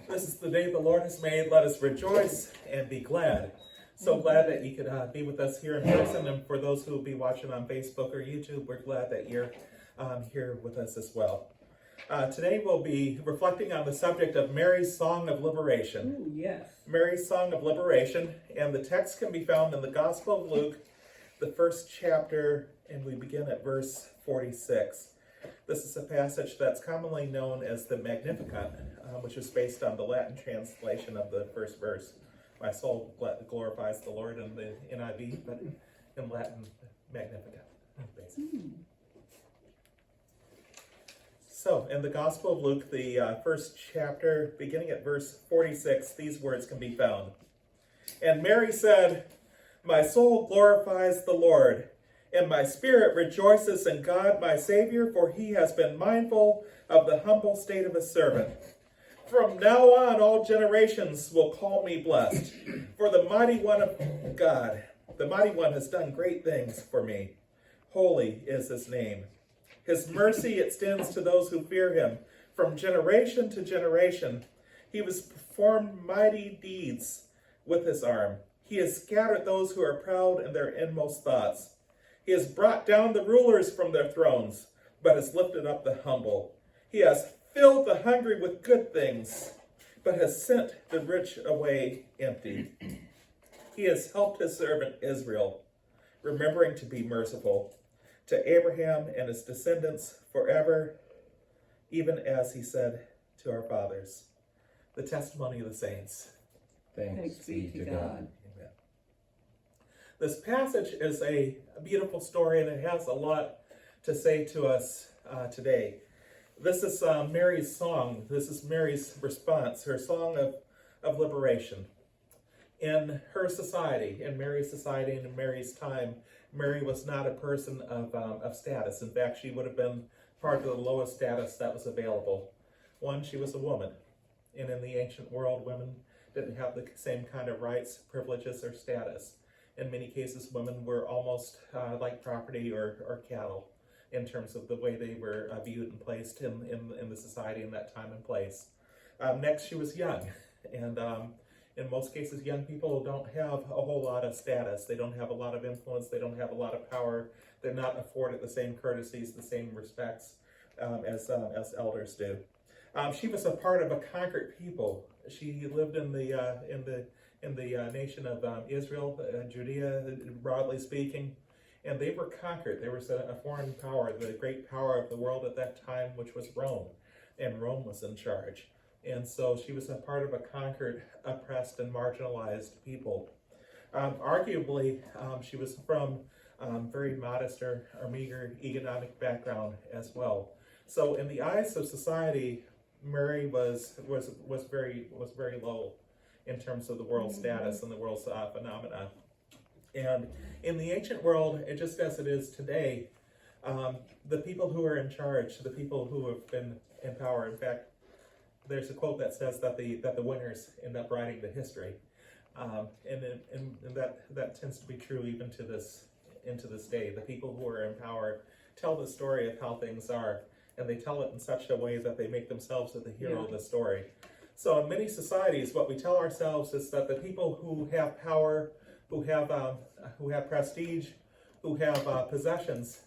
This is the day the Lord has made. Let us rejoice and be glad. So glad that you could be with us here in person. And for those who will be watching on Facebook or YouTube, we're glad that you're here with us as well. Today we'll be reflecting on the subject of Mary's Song of Liberation. Ooh, yes. Mary's Song of Liberation. And the text can be found in the Gospel of Luke, the first chapter, and we begin at verse 46. This is a passage that's commonly known as the Magnificat, which is based on the Latin translation of the first verse. My soul glorifies the Lord in the NIV, but in Latin, Magnificat. So, in the Gospel of Luke, the first chapter, beginning at verse 46, these words can be found. And Mary said, "My soul glorifies the Lord, and my spirit rejoices in God my Savior, for he has been mindful of the humble state of his servant. From now on all generations will call me blessed, for the mighty one of God, the mighty one has done great things for me. Holy is his name. His mercy extends to those who fear him from generation to generation. He has performed mighty deeds with his arm. He has scattered those who are proud in their inmost thoughts. He has brought down the rulers from their thrones, but has lifted up the humble. He has filled the hungry with good things, but has sent the rich away empty. He has helped his servant Israel, remembering to be merciful to Abraham and his descendants forever, even as he said to our fathers." The testimony of the saints. Thanks be to God. Amen. This passage is a beautiful story, and it has a lot to say to us today. This is Mary's song. This is Mary's response, her song of liberation. In her society, in Mary's society and in Mary's time, Mary was not a person of status. In fact, she would have been part of the lowest status that was available. One, she was a woman. And in the ancient world, women didn't have the same kind of rights, privileges, or status. In many cases, women were almost like property or cattle in terms of the way they were viewed and placed in the society in that time and place. Next, she was young. And in most cases, young people don't have a whole lot of status. They don't have a lot of influence. They don't have a lot of power. They're not afforded the same courtesies, the same respects as elders do. She was a part of a conquered people. She lived in the nation of Israel, Judea, broadly speaking, and they were conquered. There was a foreign power, the great power of the world at that time, which was Rome, and Rome was in charge. And so she was a part of a conquered, oppressed, and marginalized people. Arguably, she was from very modest or meager economic background as well. So in the eyes of society, Mary was very low in terms of the world's status and the world's phenomena. And in the ancient world, just as it is today, the people who are in charge, the people who have been in power, in fact, there's a quote that says that the winners end up writing the history, and that tends to be true even to this day. The people who are in power tell the story of how things are, and they tell it in such a way that they make themselves the hero of the story. So in many societies, what we tell ourselves is that the people who have power, who have prestige, who have possessions,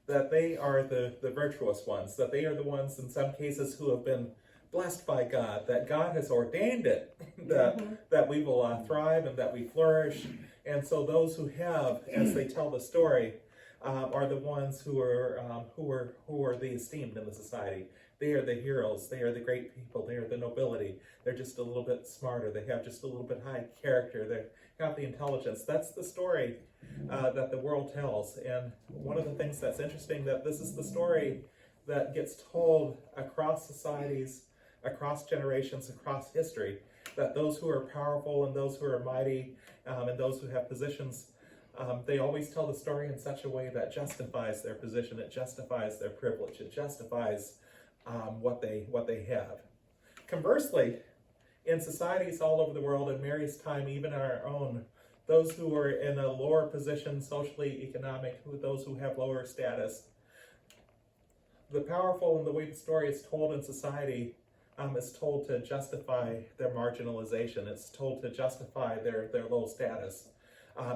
that they are the virtuous ones, that they are the ones in some cases who have been blessed by God, that God has ordained it, that we will thrive and that we flourish. And so those who have, as they tell the story, are the ones who are the esteemed in the society. They are the heroes. They are the great people. They are the nobility. They're just a little bit smarter. They have just a little bit high character. They have the intelligence. That's the story that the world tells. And one of the things that's interesting, that this is the story that gets told across societies, across generations, across history, that those who are powerful and those who are mighty and those who have positions, they always tell the story in such a way that justifies their position, it justifies their privilege, it justifies what they have. Conversely, in societies all over the world, in Mary's time, even our own, those who are in a lower position, socially, economic, those who have lower status, the powerful and the way the story is told in society is told to justify their marginalization. It's told to justify their low status.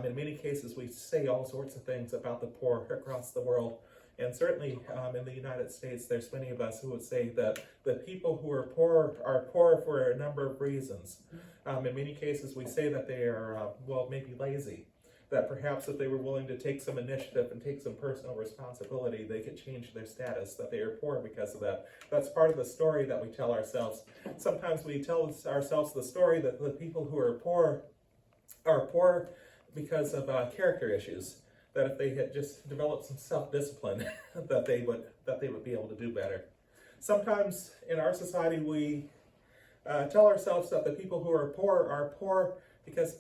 In many cases, we say all sorts of things about the poor across the world. And certainly in the United States, there's many of us who would say that the people who are poor for a number of reasons. In many cases, we say that they are, maybe lazy. That perhaps if they were willing to take some initiative and take some personal responsibility, they could change their status, that they are poor because of that. That's part of the story that we tell ourselves. Sometimes we tell ourselves the story that the people who are poor because of character issues, that if they had just developed some self-discipline, that they would be able to do better. Sometimes in our society, we tell ourselves that the people who are poor because,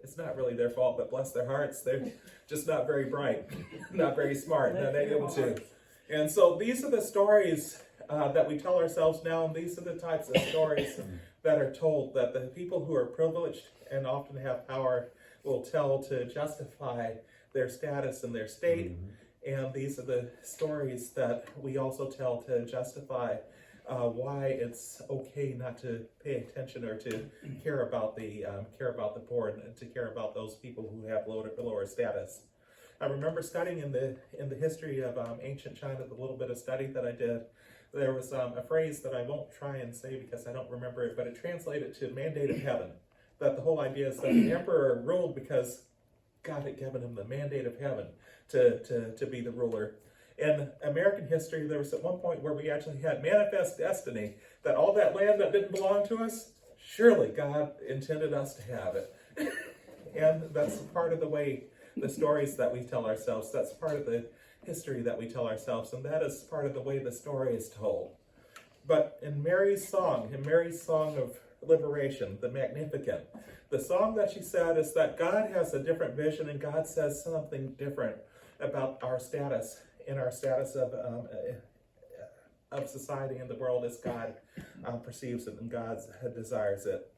it's not really their fault, but bless their hearts, they're just not very bright, not very smart, not able to. And so these are the stories that we tell ourselves now, and these are the types of stories that are told, that the people who are privileged and often have power will tell to justify their status and their state. And these are the stories that we also tell to justify why it's okay not to pay attention or to care about the poor and to care about those people who have lower status. I remember studying in the history of ancient China, the little bit of study that I did. There was a phrase that I won't try and say because I don't remember it, but it translated to mandate of heaven. That the whole idea is that the emperor ruled because God had given him the mandate of heaven to be the ruler. In American history, there was at one point where we actually had manifest destiny, that all that land that didn't belong to us, surely God intended us to have it. And that's part of the way, the stories that we tell ourselves, that's part of the history that we tell ourselves, and that is part of the way the story is told. But in Mary's song of liberation, the Magnificat, the song that she said is that God has a different vision, and God says something different about our status, in our status of society in the world as God perceives it and God desires it.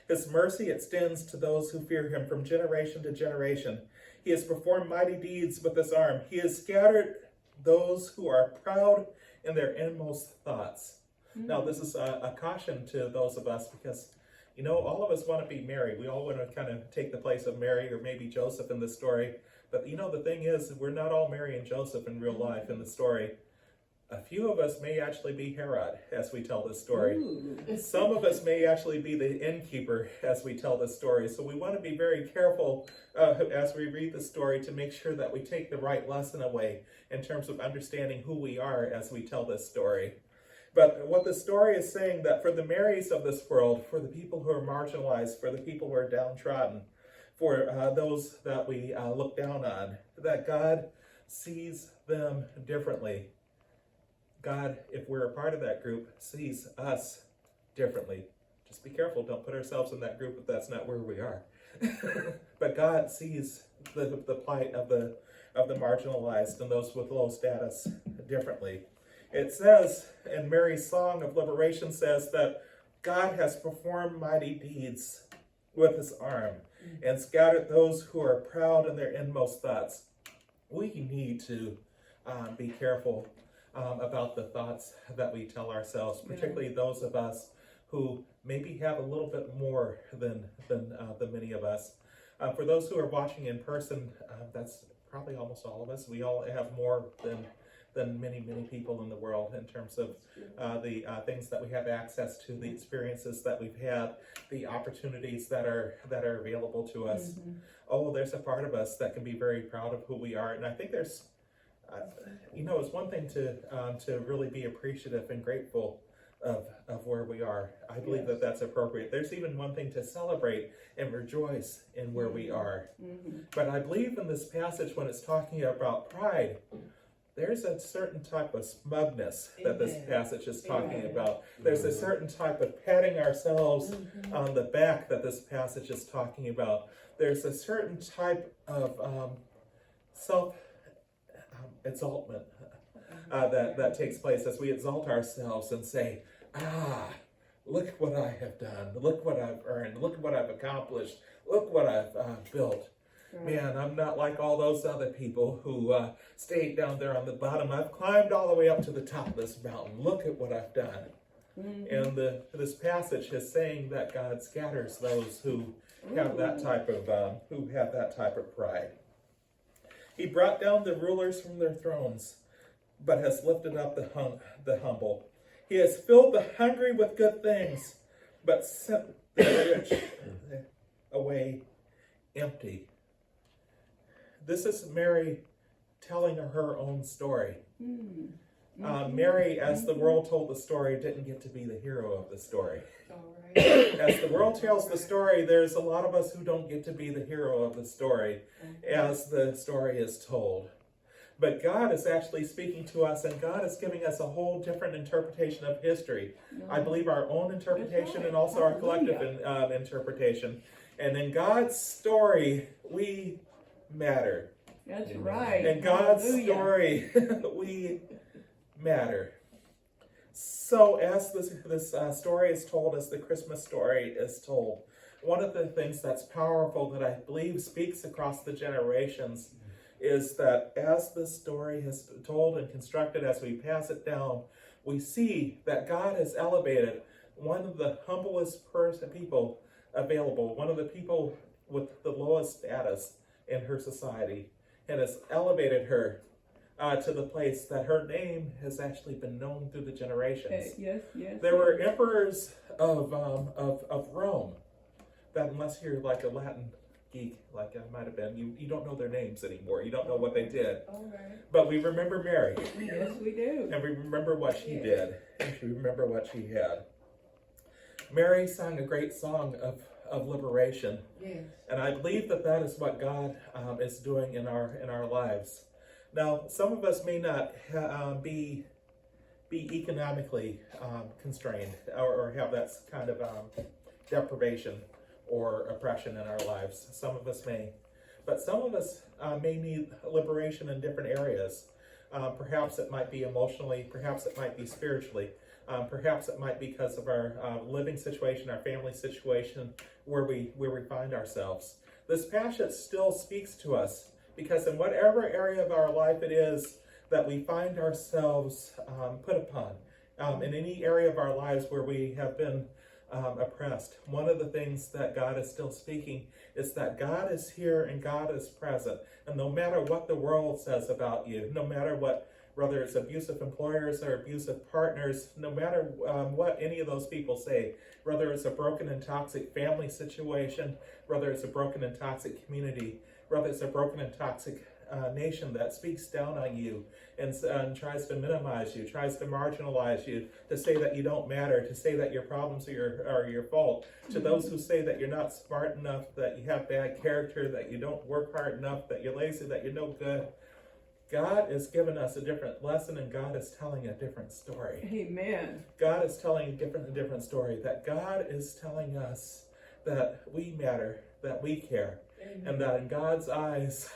His mercy extends to those who fear him from generation to generation. He has performed mighty deeds with his arm. He has scattered those who are proud in their inmost thoughts. Now, this is a caution to those of us because, all of us want to be Mary. We all want to kind of take the place of Mary or maybe Joseph in the story. But, the thing is, we're not all Mary and Joseph in real life in the story. A few of us may actually be Herod as we tell this story. Ooh. Some of us may actually be the innkeeper as we tell this story. So we want to be very careful as we read the story to make sure that we take the right lesson away in terms of understanding who we are as we tell this story. But what the story is saying, that for the Marys of this world, for the people who are marginalized, for the people who are downtrodden, for those that we look down on, that God sees them differently. God, if we're a part of that group, sees us differently. Just be careful, don't put ourselves in that group if that's not where we are. But God sees the plight of the marginalized and those with low status differently. It says, in Mary's song of liberation says that God has performed mighty deeds with his arm and scattered those who are proud in their inmost thoughts. We need to be careful about the thoughts that we tell ourselves, particularly those of us who maybe have a little bit more than many of us. For those who are watching in person, that's probably almost all of us. We all have more than many people in the world in terms of the things that we have access to, the experiences that we've had, the opportunities that are available to us. Mm-hmm. Oh, there's a part of us that can be very proud of who we are, and I think there's, it's one thing to really be appreciative and grateful of where we are. I believe that that's appropriate. There's even one thing to celebrate and rejoice in where we are. Mm-hmm. But I believe in this passage when it's talking about pride, there's a certain type of smugness that this passage is talking about. There's a certain type of patting ourselves on the back that this passage is talking about. There's a certain type of self-exaltment that takes place as we exalt ourselves and say, look what I have done. Look what I've earned. Look what I've accomplished. Look what I've built. Man, I'm not like all those other people who stayed down there on the bottom. I've climbed all the way up to the top of this mountain. Look at what I've done. And this passage is saying that God scatters those who have that type of pride. He brought down the rulers from their thrones, but has lifted up the humble. He has filled the hungry with good things, but sent the rich away empty. This is Mary telling her own story. Mary, as the world told the story, didn't get to be the hero of the story. As the world tells the story, there's a lot of us who don't get to be the hero of the story as the story is told. But God is actually speaking to us, and God is giving us a whole different interpretation of history. I believe our own interpretation and also our collective interpretation. And in God's story, we matter. That's right. In God's story, we matter. So as this story is told, as the Christmas story is told, one of the things that's powerful that I believe speaks across the generations is that as this story is told and constructed, as we pass it down, we see that God has elevated one of the humblest people available, one of the people with the lowest status in her society, and has elevated her to the place that her name has actually been known through the generations. Yes. There were emperors of Rome that, unless you're like a Latin geek, like I might have been, you don't know their names anymore. You don't know what they did. But we remember Mary. Yes, we do. And we remember what she did. And we remember what she had. Mary sang a great song of liberation. Yes. And I believe that is what God is doing in our lives. Now, some of us may not be economically constrained or have that kind of deprivation or oppression in our lives. Some of us may. But some of us may need liberation in different areas. Perhaps it might be emotionally, perhaps it might be spiritually, perhaps it might be because of our living situation, our family situation, where we find ourselves. This passage still speaks to us, because in whatever area of our life it is that we find ourselves put upon, in any area of our lives where we have been oppressed, one of the things that God is still speaking is that God is here and God is present. And no matter what the world says about you, no matter what, whether it's abusive employers or abusive partners, no matter what any of those people say, whether it's a broken and toxic family situation, whether it's a broken and toxic community, whether it's a broken and toxic nation that speaks down on you and tries to minimize you, tries to marginalize you, to say that you don't matter, to say that your problems are your fault, to those who say that you're not smart enough, that you have bad character, that you don't work hard enough, that you're lazy, that you're no good. God has given us a different lesson, and God is telling a different story. Amen. God is telling a different story, that God is telling us that we matter, that we care. Amen. And that in God's eyes,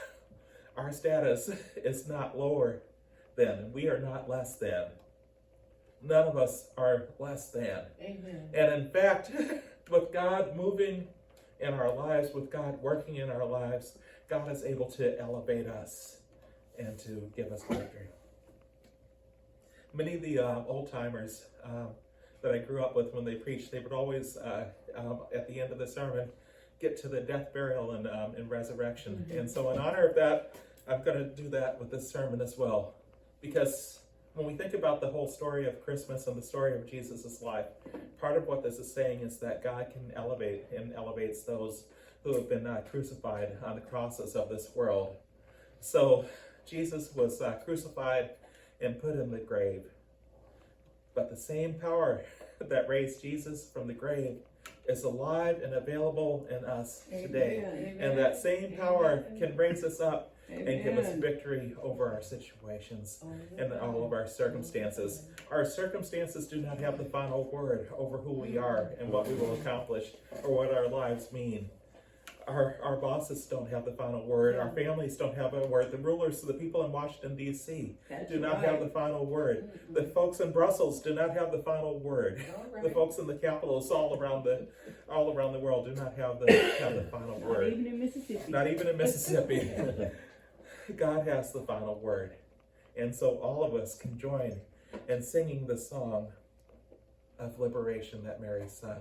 our status is not lower than. We are not less than. None of us are less than. Amen. And in fact, with God moving in our lives, with God working in our lives, God is able to elevate us and to give us victory. Many of the old timers that I grew up with, when they preached, they would always, at the end of the sermon, get to the death, burial, and resurrection. Mm-hmm. And so in honor of that, I'm going to do that with this sermon as well. Because when we think about the whole story of Christmas and the story of Jesus' life, part of what this is saying is that God can elevate and elevates those who have been crucified on the crosses of this world. So Jesus was crucified and put in the grave. But the same power that raised Jesus from the grave is alive and available in us today. Amen. And that same power can raise us up and give us victory over our situations and all of our circumstances. Our circumstances do not have the final word over who we are and what we will accomplish or what our lives mean. Our bosses don't have the final word. Our families don't have a word. The rulers, the people in Washington, D.C. do not have the final word. Mm-hmm. The folks in Brussels do not have the final word. Right. The folks in the capitals all around the world do not have the final word. Not even in Mississippi. Not even in Mississippi. God has the final word. And so all of us can join in singing the song, of liberation that Mary sung.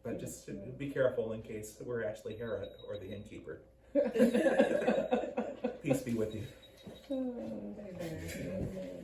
But just be careful in case we're actually Herod or the innkeeper. Peace be with you. Amen.